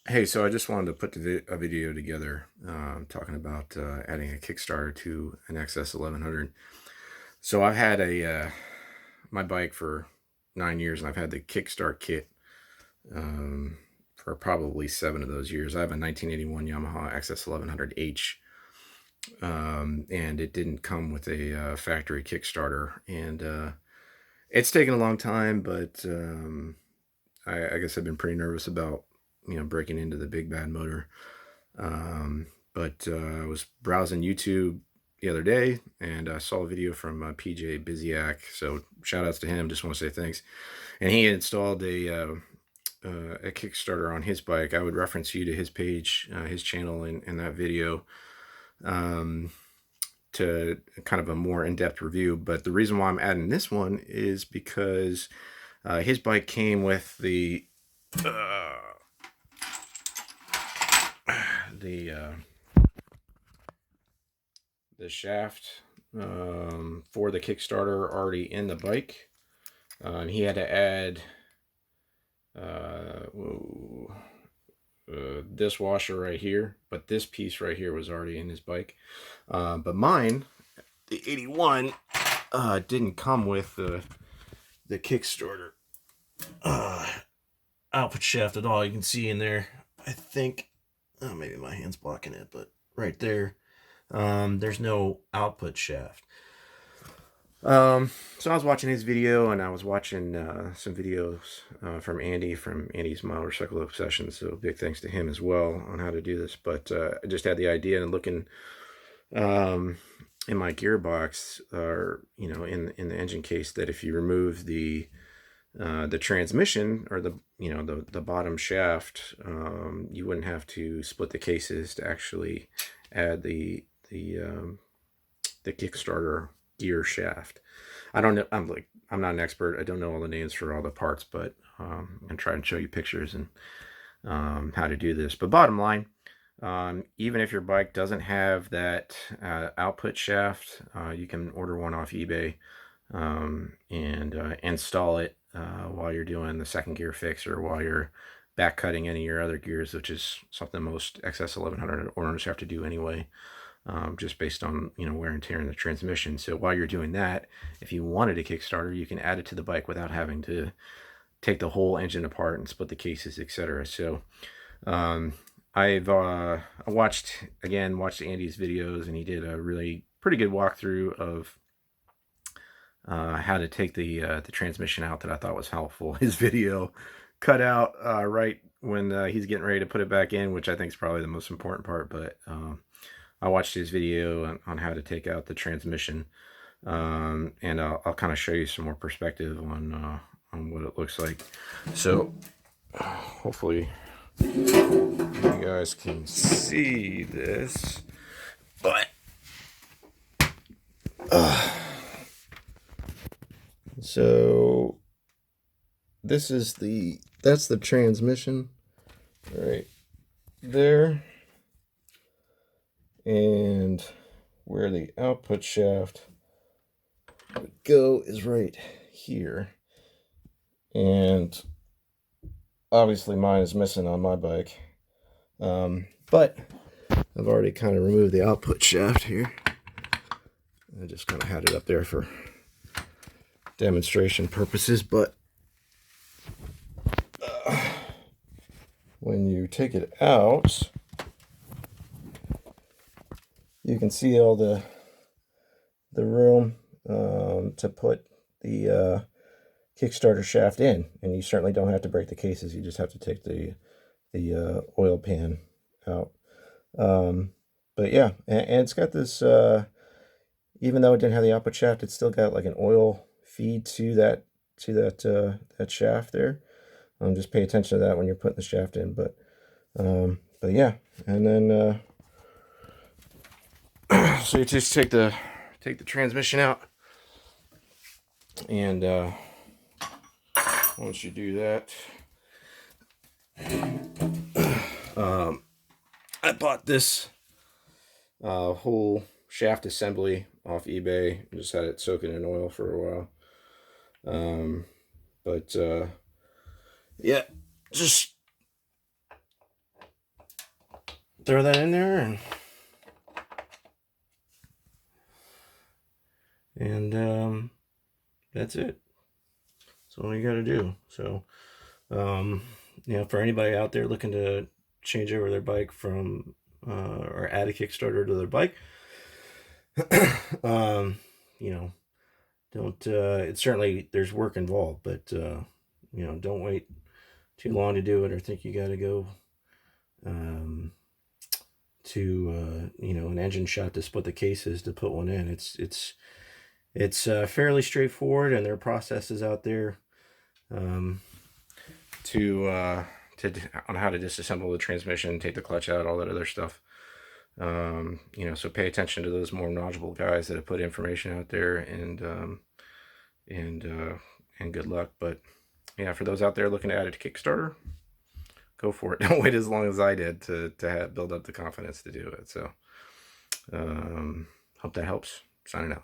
Hey, so I just wanted to put a video together talking about adding a Kickstarter to an XS1100. So I've had my bike for 9 years, and I've had the Kickstart kit for probably 7 of those years. I have a 1981 Yamaha XS1100H, and it didn't come with a factory Kickstarter, and it's taken a long time, but I guess I've been pretty nervous about breaking into the big bad motor. But I was browsing YouTube the other day, and I saw a video from PJ Biziak. So shout outs to him. Just want to say thanks. And he installed a Kickstarter on his bike. I would reference you to his page, his channel in that video, um, to kind of a more in-depth review. But the reason why I'm adding this one is because his bike came with uh, the the shaft for the Kickstarter already in the bike. And he had to add this washer right here, but this piece right here was already in his bike. But mine, the 81, didn't come with the Kickstarter output shaft at all. You can see in there, I think, maybe my hand's blocking it, but right there, there's no output shaft. So I was watching his video, and I was watching some videos from Andy's Motorcycle Obsession. So big thanks to him as well on how to do this. But I just had the idea, and looking in my gearbox, or in the engine case, that if you remove the transmission, or the bottom shaft, you wouldn't have to split the cases to actually add the Kickstarter gear shaft. I don't know. I'm not an expert. I don't know all the names for all the parts, but I'm gonna try and show you pictures and how to do this. But bottom line, even if your bike doesn't have that output shaft, you can order one off eBay and install it while you're doing the second gear fix, or while you're back cutting any of your other gears, which is something most XS1100 owners have to do anyway. Just based on wear and tear in the transmission. So while you're doing that, if you wanted a Kickstarter, you can add it to the bike without having to take the whole engine apart and split the cases, etc. So I've watched Andy's videos, and he did a really pretty good walkthrough of how to take the transmission out, that I thought was helpful. His video cut out right when he's getting ready to put it back in, which I think is probably the most important part. But I watched his video on how to take out the transmission, and I'll kind of show you some more perspective on what it looks like. So hopefully you guys can see this, but so that's the transmission right there. And where the output shaft would go is right here. And obviously mine is missing on my bike. But I've already kind of removed the output shaft here. I just kind of had it up there for demonstration purposes. But when you take it out, you can see all the room to put the Kickstarter shaft in, and you certainly don't have to break the cases. You just have to take the oil pan out. But yeah, and it's got this. Even though it didn't have the output shaft, it's still got like an oil feed to that shaft there. Just pay attention to that when you're putting the shaft in. But yeah, and then. So you just take the transmission out, and once you do that, I bought this whole shaft assembly off eBay. Just had it soaking in oil for a while. But yeah, just throw that in there, and that's it. That's all you got to do. So, you know, for anybody out there looking to change over their bike from or add a Kickstarter to their bike, you know, don't. It's certainly there's work involved, but you know, don't wait too long to do it, or think you got to go to you know, an engine shop to split the cases to put one in. It's fairly straightforward, and there are processes out there to on how to disassemble the transmission, take the clutch out, all that other stuff. You know, so pay attention to those more knowledgeable guys that have put information out there, and good luck. But yeah, for those out there looking to add it to Kickstarter, go for it. Don't wait as long as I did to build up the confidence to do it. So hope that helps. Signing out.